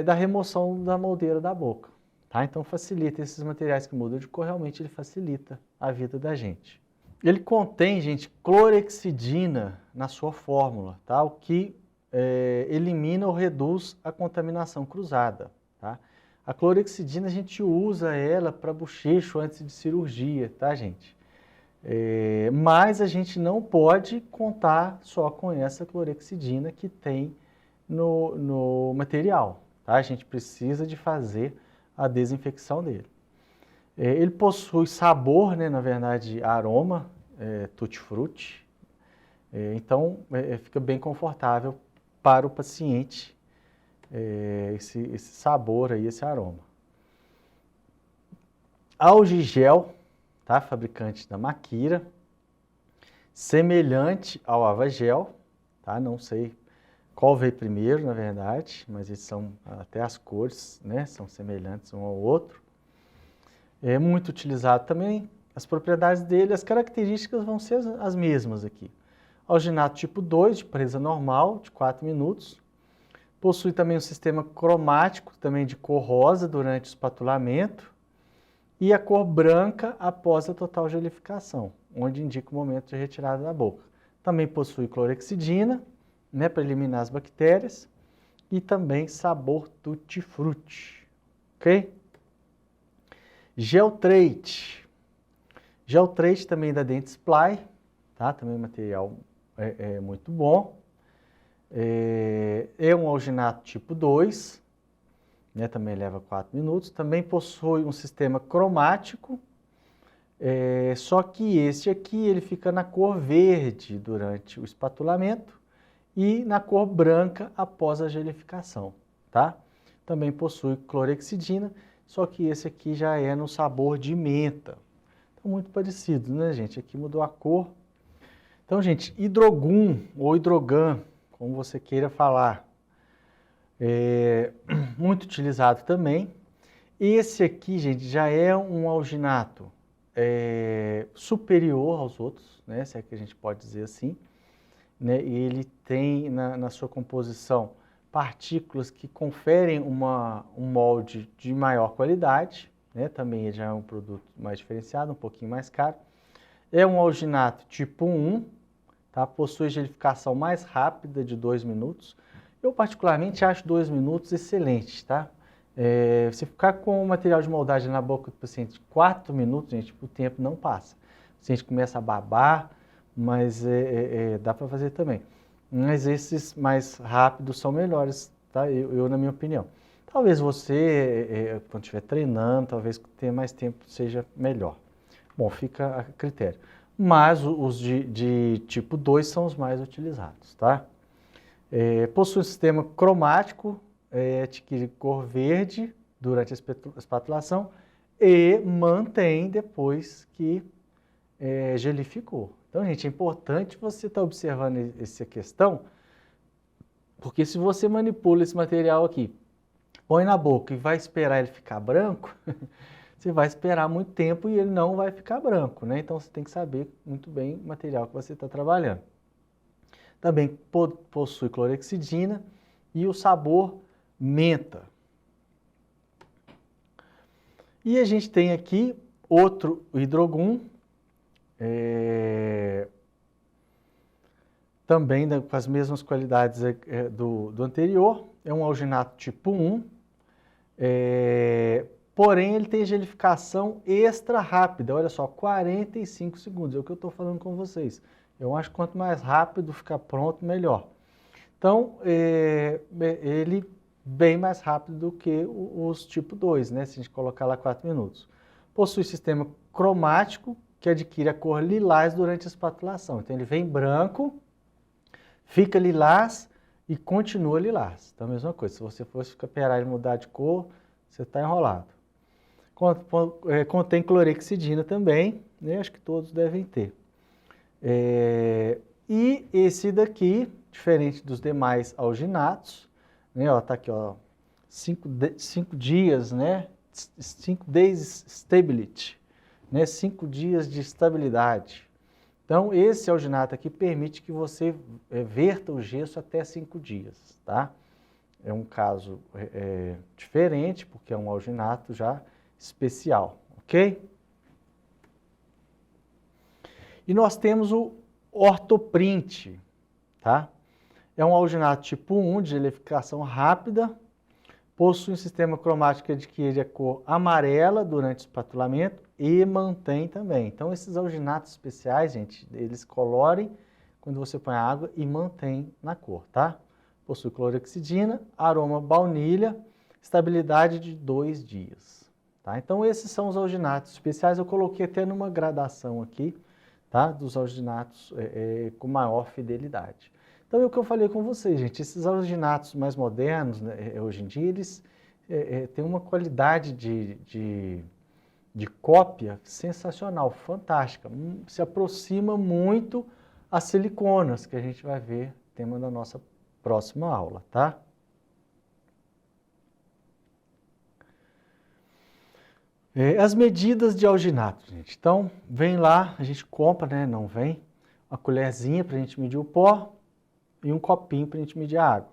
da remoção da moldeira da boca. Tá? Então facilita esses materiais que mudam de cor, realmente ele facilita a vida da gente. Ele contém, gente, clorexidina na sua fórmula, tá? O que elimina ou reduz a contaminação cruzada. Tá? A clorexidina a gente usa ela para bochecho antes de cirurgia, tá, gente? Mas a gente não pode contar só com essa clorexidina que tem no material. Tá? A gente precisa de fazer a desinfecção dele. Ele possui sabor, né, na verdade, aroma, tutti-frutti. Então, fica bem confortável para o paciente esse sabor aí, esse aroma. Algigel, tá? Fabricante da Makira, semelhante ao Avagel, tá? Não sei qual veio primeiro, na verdade, mas eles são, até as cores, né, são semelhantes um ao outro. É muito utilizado também, as propriedades dele, as características vão ser as mesmas aqui. Alginato tipo 2, de presa normal, de 4 minutos. Possui também um sistema cromático, também de cor rosa durante o espatulamento. E a cor branca após a total gelificação, onde indica o momento de retirada da boca. Também possui clorexidina, né, para eliminar as bactérias. E também sabor tutti-frutti. Ok? Geltrate. Geltrate também da Dentsply, tá? Também material muito bom. É um alginato tipo 2, né? Também leva 4 minutos. Também possui um sistema cromático, só que este aqui ele fica na cor verde durante o espatulamento e na cor branca após a gelificação, tá? Também possui clorexidina, só que esse aqui já é no sabor de menta. Então, muito parecido, né, gente? Aqui mudou a cor. Então, gente, hidrogum ou hidrogan, como você queira falar, é muito utilizado também. Esse aqui, gente, já é um alginato superior aos outros, né, se é que a gente pode dizer assim, né, e ele tem na sua composição partículas que conferem um molde de maior qualidade, né, também já é um produto mais diferenciado, um pouquinho mais caro. É um alginato tipo 1, tá? Possui gelificação mais rápida de 2 minutos. Eu particularmente acho 2 minutos excelente, tá? Se ficar com o material de moldagem na boca do paciente 4 minutos, gente, o tempo não passa. O paciente começa a babar, mas dá para fazer também. Mas esses mais rápidos são melhores, tá? Eu na minha opinião. Talvez você, quando estiver treinando, talvez ter mais tempo seja melhor. Bom, fica a critério. Mas os de tipo 2 são os mais utilizados, tá? Possui um sistema cromático, adquire cor verde durante a espatulação e mantém depois que gelificou. Então, gente, é importante você estar observando essa questão, porque se você manipula esse material aqui, põe na boca e vai esperar ele ficar branco, você vai esperar muito tempo e ele não vai ficar branco, né? Então, você tem que saber muito bem o material que você está trabalhando. Também possui clorexidina e o sabor menta. E a gente tem aqui outro hidrogum, também com as mesmas qualidades do anterior, é um alginato tipo 1, porém ele tem gelificação extra rápida, olha só, 45 segundos, é o que eu estou falando com vocês. Eu acho que quanto mais rápido ficar pronto, melhor. Então, ele bem mais rápido do que os tipo 2, né? Se a gente colocar lá 4 minutos. Possui sistema cromático, que adquire a cor lilás durante a espatulação. Então, ele vem branco, fica lilás e continua lilás. Então, a mesma coisa. Se você fosse esperar ele mudar de cor, você está enrolado. Contém clorexidina também, né? Acho que todos devem ter. E esse daqui, diferente dos demais alginatos, né, ó, tá aqui, ó, 5 dias, né, 5 days stability, né, 5 dias de estabilidade. Então, esse alginato aqui permite que você verta o gesso até 5 dias, tá? É um caso diferente, porque é um alginato já especial, ok? E nós temos o ortoprint, tá? É um alginato tipo 1 de gelificação rápida, possui um sistema cromático que adquire a cor amarela durante o espatulamento e mantém também. Então, esses alginatos especiais, gente, eles colorem quando você põe a água e mantém na cor, tá? Possui clorexidina, aroma baunilha, estabilidade de 2 dias, tá? Então, esses são os alginatos especiais, eu coloquei até numa gradação aqui, tá? Dos alginatos com maior fidelidade. Então, é o que eu falei com vocês, gente, esses alginatos mais modernos, né, hoje em dia, eles têm uma qualidade de cópia sensacional, fantástica, se aproxima muito às siliconas, que a gente vai ver, tema da nossa próxima aula, tá? As medidas de alginato, gente. Então, vem lá, a gente compra, né? Não vem, uma colherzinha para a gente medir o pó e um copinho para a gente medir a água.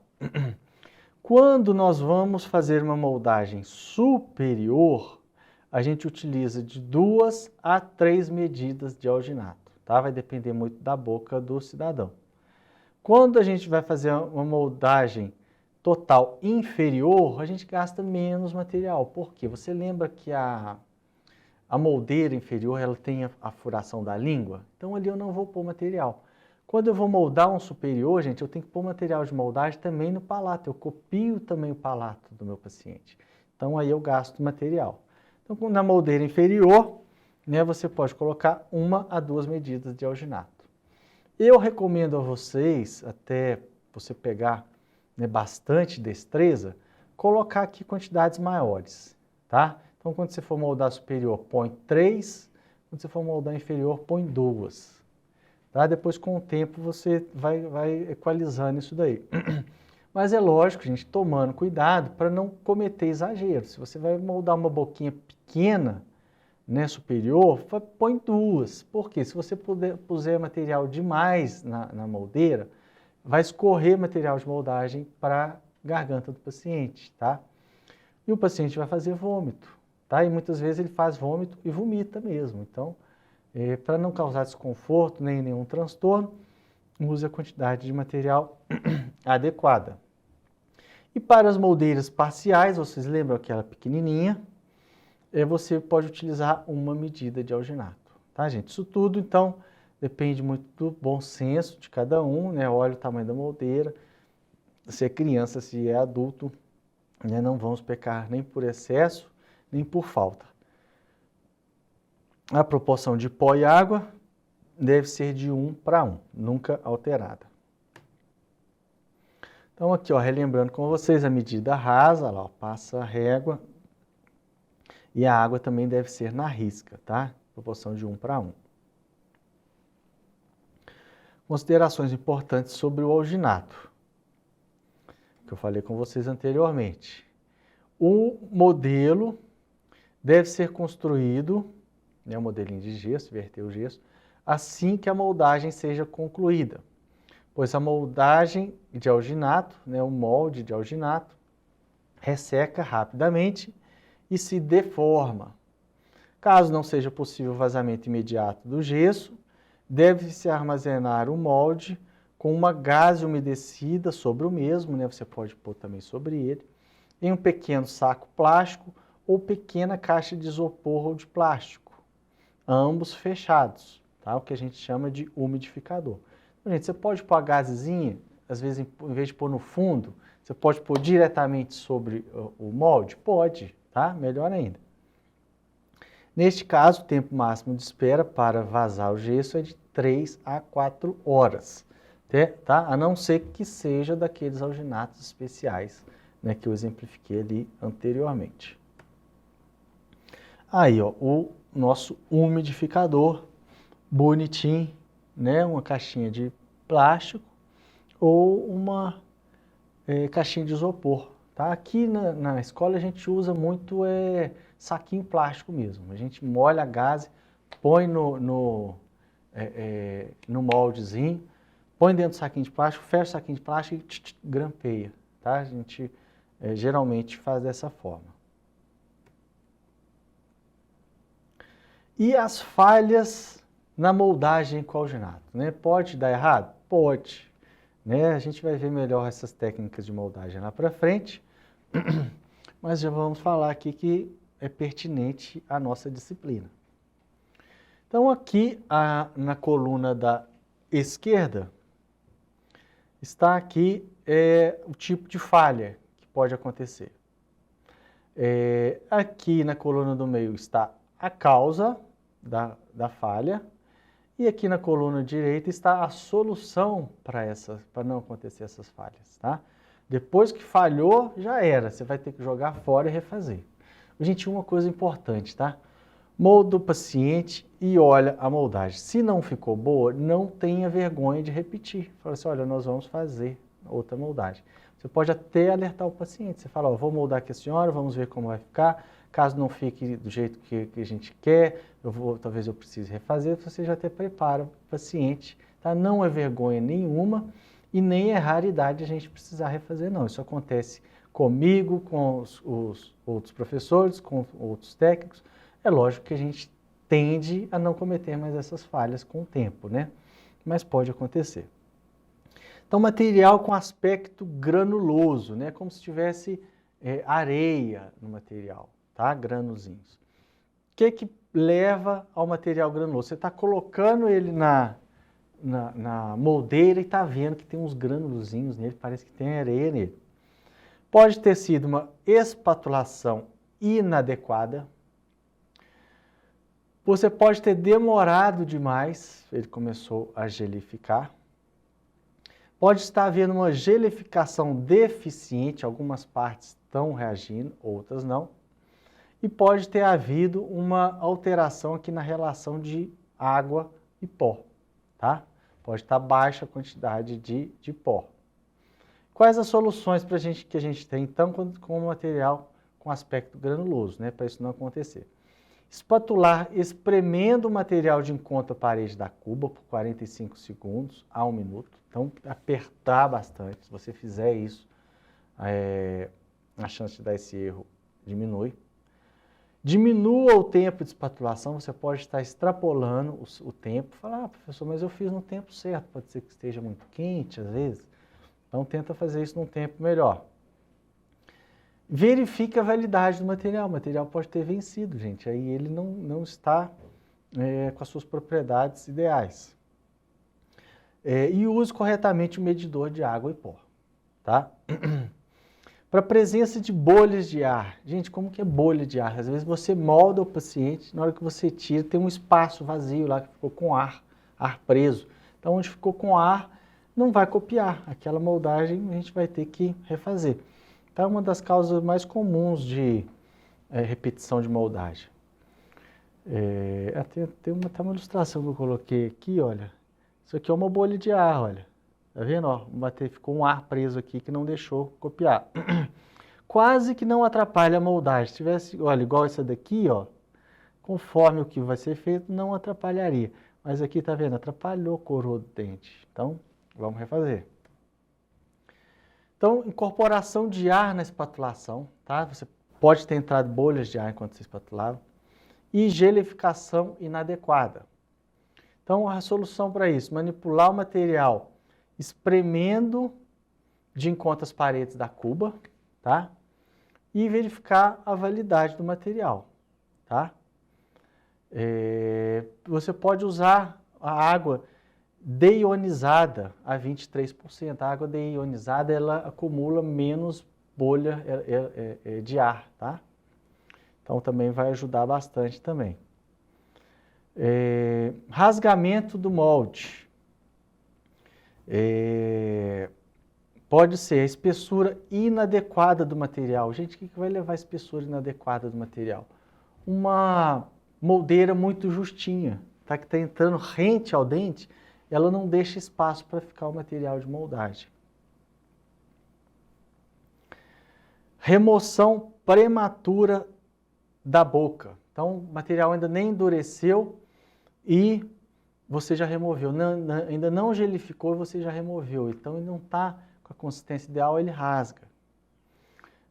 Quando nós vamos fazer uma moldagem superior, a gente utiliza de 2 a 3 medidas de alginato, tá? Vai depender muito da boca do cidadão. Quando a gente vai fazer uma moldagem total inferior, a gente gasta menos material. Por quê? Você lembra que a moldeira inferior ela tem a furação da língua? Então ali eu não vou pôr material. Quando eu vou moldar um superior, gente, eu tenho que pôr material de moldagem também no palato. Eu copio também o palato do meu paciente. Então aí eu gasto material. Então na moldeira inferior, né, você pode colocar 1 a 2 medidas de alginato. Eu recomendo a vocês, até você pegar, né, bastante destreza, colocar aqui quantidades maiores. tá? Então, quando você for moldar superior, põe 3, quando você for moldar inferior, põe 2. Tá? Depois, com o tempo, você vai equalizando isso daí. Mas é lógico, gente, tomando cuidado para não cometer exagero. Se você vai moldar uma boquinha pequena, né, superior, põe 2. Por quê? Se você puser material demais na moldeira, vai escorrer material de moldagem para a garganta do paciente, tá? E o paciente vai fazer vômito, tá? E muitas vezes ele faz vômito e vomita mesmo. Então, para não causar desconforto nem nenhum transtorno, use a quantidade de material adequada. E para as moldeiras parciais, vocês lembram aquela pequenininha, você pode utilizar uma medida de alginato, tá, gente? Isso tudo, então, depende muito do bom senso de cada um, né? Olha o tamanho da moldeira, se é criança, se é adulto, né? Não vamos pecar nem por excesso, nem por falta. A proporção de pó e água deve ser de 1:1, nunca alterada. Então aqui, ó, relembrando com vocês a medida rasa, lá, ó, passa a régua, e a água também deve ser na risca, tá? Proporção de 1:1. Considerações importantes sobre o alginato, que eu falei com vocês anteriormente. O modelo deve ser construído, né, um modelinho de gesso, verter o gesso, assim que a moldagem seja concluída, pois a moldagem de alginato, né, o molde de alginato, resseca rapidamente e se deforma. Caso não seja possível o vazamento imediato do gesso, deve-se armazenar o molde com uma gaze umedecida sobre o mesmo, né, você pode pôr também sobre ele, em um pequeno saco plástico ou pequena caixa de isopor ou de plástico, ambos fechados, tá? O que a gente chama de umidificador. Então, gente, você pode pôr a gazezinha, às vezes, em vez de pôr no fundo, você pode pôr diretamente sobre o molde? Pode, tá? Melhor ainda. Neste caso, o tempo máximo de espera para vazar o gesso é de 3 a 4 horas, tá? A não ser que seja daqueles alginatos especiais, né, que eu exemplifiquei ali anteriormente. Aí, ó, o nosso umidificador, bonitinho, né, uma caixinha de plástico ou uma caixinha de isopor, tá? Aqui na escola a gente usa muito saquinho plástico mesmo. A gente molha a gaze, põe no moldezinho, põe dentro do saquinho de plástico, fecha o saquinho de plástico e grampeia, tá? A gente geralmente faz dessa forma. E as falhas na moldagem com alginato, né? Pode dar errado? Pode, né? A gente vai ver melhor essas técnicas de moldagem lá para frente, mas já vamos falar aqui que é pertinente à nossa disciplina. Então aqui na coluna da esquerda está aqui o tipo de falha que pode acontecer. Aqui na coluna do meio está a causa da falha, e aqui na coluna direita está a solução para não acontecer essas falhas, tá? Depois que falhou, já era, você vai ter que jogar fora e refazer. Gente, uma coisa importante, tá? Molda o paciente e olha a moldagem. Se não ficou boa, não tenha vergonha de repetir. Fala assim, olha, nós vamos fazer outra moldagem. Você pode até alertar o paciente. Você fala, ó, vou moldar aqui a senhora, vamos ver como vai ficar. Caso não fique do jeito que a gente quer, talvez eu precise refazer, você já até prepara o paciente, tá? Não é vergonha nenhuma e nem é raridade a gente precisar refazer, não. Isso acontece comigo, com os outros professores, com outros técnicos. É lógico que a gente tende a não cometer mais essas falhas com o tempo, né? Mas pode acontecer. Então, material com aspecto granuloso, né? Como se tivesse areia no material, tá? Granuzinhos. O que leva ao material granuloso? Você está colocando ele na moldeira e está vendo que tem uns granulozinhos nele, parece que tem areia nele. Pode ter sido uma espatulação inadequada. Você pode ter demorado demais, ele começou a gelificar. Pode estar havendo uma gelificação deficiente, algumas partes estão reagindo, outras não. e pode ter havido uma alteração aqui na relação de água e pó, tá? Pode estar baixa a quantidade de pó. Quais as soluções que a gente tem, então, com o material com aspecto granuloso, né, para isso não acontecer? Espatular espremendo o material de encontro à parede da cuba por 45 segundos a 1 minuto. Então, apertar bastante. Se você fizer isso, a chance de dar esse erro diminui. Diminua o tempo de espatulação, você pode estar extrapolando o tempo. Falar, professor, mas eu fiz no tempo certo, pode ser que esteja muito quente às vezes. Então, tenta fazer isso num tempo melhor. Verifique a validade do material. O material pode ter vencido, gente. Aí ele não está com as suas propriedades ideais. E use corretamente o medidor de água e pó. Tá? Para a presença de bolhas de ar. Gente, como que é bolha de ar? Às vezes você molda o paciente, na hora que você tira, tem um espaço vazio lá que ficou com ar preso. Então, onde ficou com ar, não vai copiar. Aquela moldagem a gente vai ter que refazer. Então, é uma das causas mais comuns de repetição de moldagem. Tem uma ilustração que eu coloquei aqui, olha. Isso aqui é uma bolha de ar, olha. Tá vendo? Ó, ficou um ar preso aqui que não deixou copiar. Quase que não atrapalha a moldagem. Se tivesse, olha, igual essa daqui, ó, conforme o que vai ser feito, não atrapalharia. Mas aqui, tá vendo? Atrapalhou, corou do dente. Então, vamos refazer. Então, incorporação de ar na espatulação, tá? Você pode ter entrado bolhas de ar enquanto você espatulava. E gelificação inadequada. Então, a solução para isso, manipular o material espremendo de encontro às paredes da cuba, tá? E verificar a validade do material, tá? Você pode usar a água deionizada a 23%. A água deionizada, ela acumula menos bolha de ar, tá? Então, também vai ajudar bastante também. Rasgamento do molde. Pode ser a espessura inadequada do material. Gente, o que vai levar a espessura inadequada do material? Uma moldeira muito justinha, tá? Que está entrando rente ao dente, ela não deixa espaço para ficar o material de moldagem. Remoção prematura da boca. Então, o material ainda nem endureceu e você já removeu. Ainda não gelificou e você já removeu. Então, ele não está com a consistência ideal, ele rasga.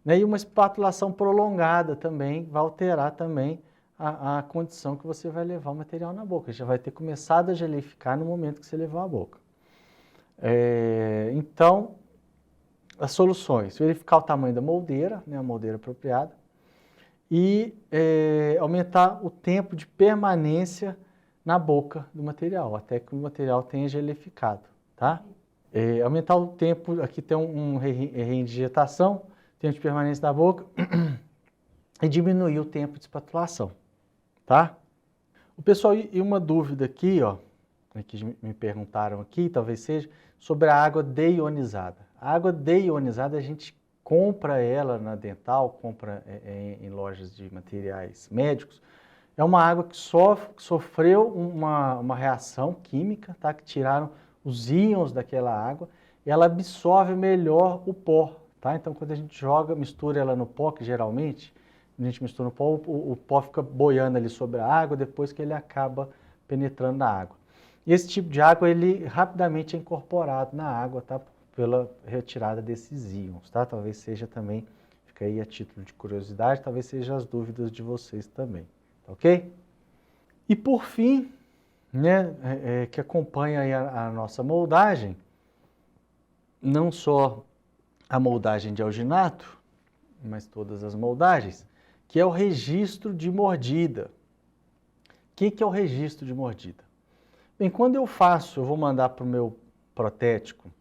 E uma espatulação prolongada também vai alterar também a condição que você vai levar o material na boca. Já vai ter começado a gelificar no momento que você levou à boca. Então, as soluções. Verificar o tamanho da moldeira, né, a moldeira apropriada. E aumentar o tempo de permanência na boca do material, até que o material tenha gelificado, tá? Aumentar o tempo, aqui tem um reindigitação, tempo de permanência da boca, e diminuir o tempo de espatulação, tá? O pessoal, e uma dúvida aqui, ó, que me perguntaram aqui, talvez seja, sobre a água deionizada. A água deionizada, a gente compra ela na Dental, compra em lojas de materiais médicos. É uma água que sofreu uma reação química, tá? Que tiraram os íons daquela água, e ela absorve melhor o pó, tá? Então, quando a gente mistura ela no pó, que geralmente a gente mistura no pó, o pó fica boiando ali sobre a água, depois que ele acaba penetrando na água. E esse tipo de água, ele rapidamente é incorporado na água, tá? Pela retirada desses íons, tá? Talvez seja também, fica aí a título de curiosidade, talvez seja as dúvidas de vocês também, tá ok? E por fim, né, que acompanha aí a nossa moldagem, não só a moldagem de alginato, mas todas as moldagens, que é o registro de mordida. O que é o registro de mordida? Bem, quando eu vou mandar para o meu protético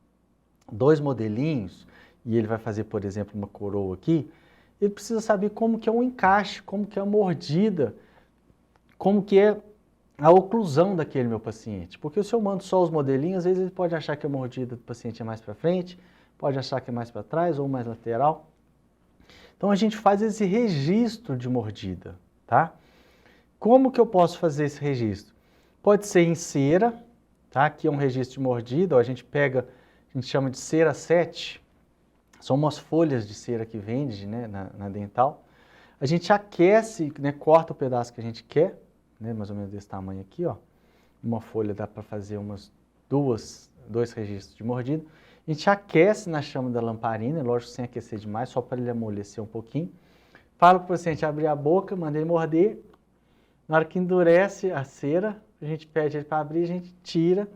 2 modelinhos, e ele vai fazer, por exemplo, uma coroa aqui, ele precisa saber como que é o encaixe, como que é a mordida, como que é a oclusão daquele meu paciente. Porque se eu mando só os modelinhos, às vezes ele pode achar que a mordida do paciente é mais para frente, pode achar que é mais para trás ou mais lateral. Então a gente faz esse registro de mordida, tá? Como que eu posso fazer esse registro? Pode ser em cera, tá? Aqui é um registro de mordida, ó, a gente chama de cera 7, são umas folhas de cera que vende, né, na dental. A gente aquece, né, corta o pedaço que a gente quer, né, mais ou menos desse tamanho aqui, ó. Uma folha dá para fazer umas dois registros de mordida. A gente aquece na chama da lamparina, lógico sem aquecer demais, só para ele amolecer um pouquinho. Fala para o paciente abrir a boca, manda ele morder. Na hora que endurece a cera, a gente pede ele para abrir, a gente tira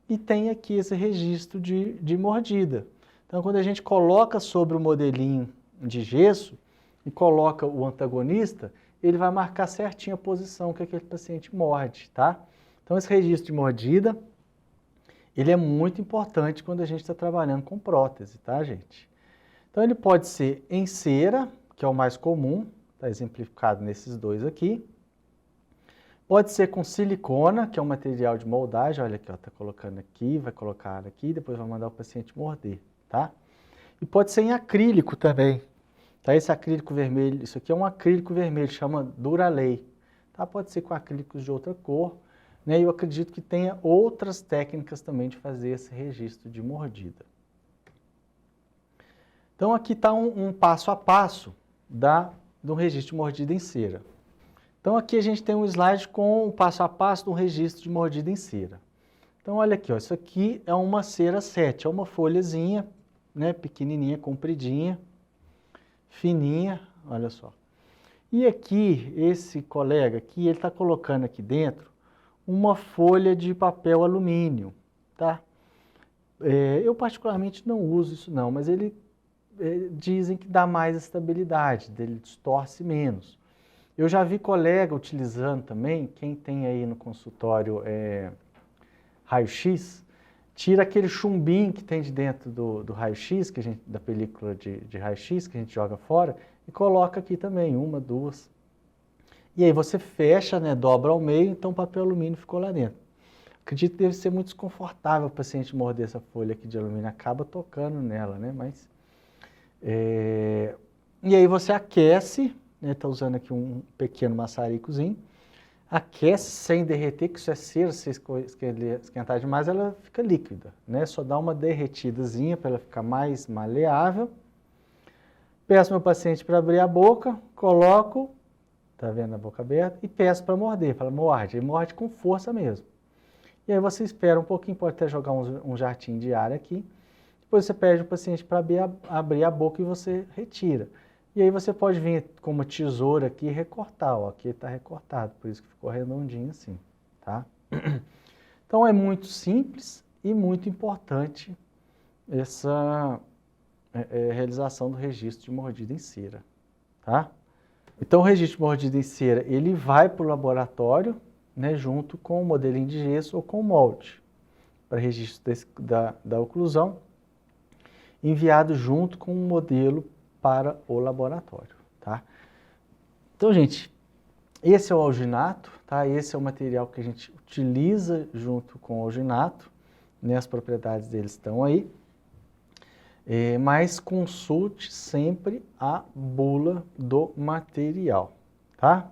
e tem aqui esse registro de mordida. Então, quando a gente coloca sobre o modelinho de gesso e coloca o antagonista, ele vai marcar certinho a posição que aquele paciente morde, tá? Então, esse registro de mordida, ele é muito importante quando a gente está trabalhando com prótese, tá, gente? Então, ele pode ser em cera, que é o mais comum, está exemplificado nesses dois aqui. Pode ser com silicona, que é um material de moldagem, olha aqui, ó, tá colocando aqui, vai colocar aqui, depois vai mandar o paciente morder, tá? E pode ser em acrílico também, tá? Esse acrílico vermelho, isso aqui é um acrílico vermelho, chama Duralay, tá? Pode ser com acrílicos de outra cor, né? Eu acredito que tenha outras técnicas também de fazer esse registro de mordida. Então aqui está um passo a passo do registro de mordida em cera. Então aqui a gente tem um slide com o passo a passo do registro de mordida em cera. Então olha aqui, ó, isso aqui é uma cera 7, é uma folhazinha, né, pequenininha, compridinha, fininha, olha só. E aqui, esse colega aqui, ele está colocando aqui dentro uma folha de papel alumínio, tá? Eu particularmente não uso isso não, mas dizem que dá mais estabilidade, ele distorce menos. Eu já vi colega utilizando também, quem tem aí no consultório raio-x, tira aquele chumbinho que tem de dentro do raio-x, da película de raio-x que a gente joga fora, e coloca aqui também, uma, duas. E aí você fecha, né, dobra ao meio, então o papel alumínio ficou lá dentro. Acredito que deve ser muito desconfortável o paciente morder essa folha aqui de alumínio, acaba tocando nela, né, mas... E aí você aquece, né, tá usando aqui um pequeno maçaricozinho, aquece sem derreter, que isso é cera, se esquentar demais ela fica líquida, né, só dá uma derretidazinha para ela ficar mais maleável. Peço meu paciente para abrir a boca, coloco, tá vendo a boca aberta, e peço para morder, fala morde, ele morde com força mesmo. E aí você espera um pouquinho, pode até jogar um jatinho de ar aqui, depois você pede o paciente para abrir a boca e você retira. E aí você pode vir com uma tesoura aqui e recortar, ó, aqui está recortado, por isso que ficou redondinho assim, tá? Então é muito simples e muito importante essa realização do registro de mordida em cera, tá? Então o registro de mordida em cera, ele vai para o laboratório, né, junto com o modelinho de gesso ou com o molde, para registro da oclusão, enviado junto com o modelo para o laboratório, tá? Então, gente, esse é o alginato, tá? Esse é o material que a gente utiliza junto com o alginato, né? As propriedades deles estão aí, mas consulte sempre a bula do material, tá?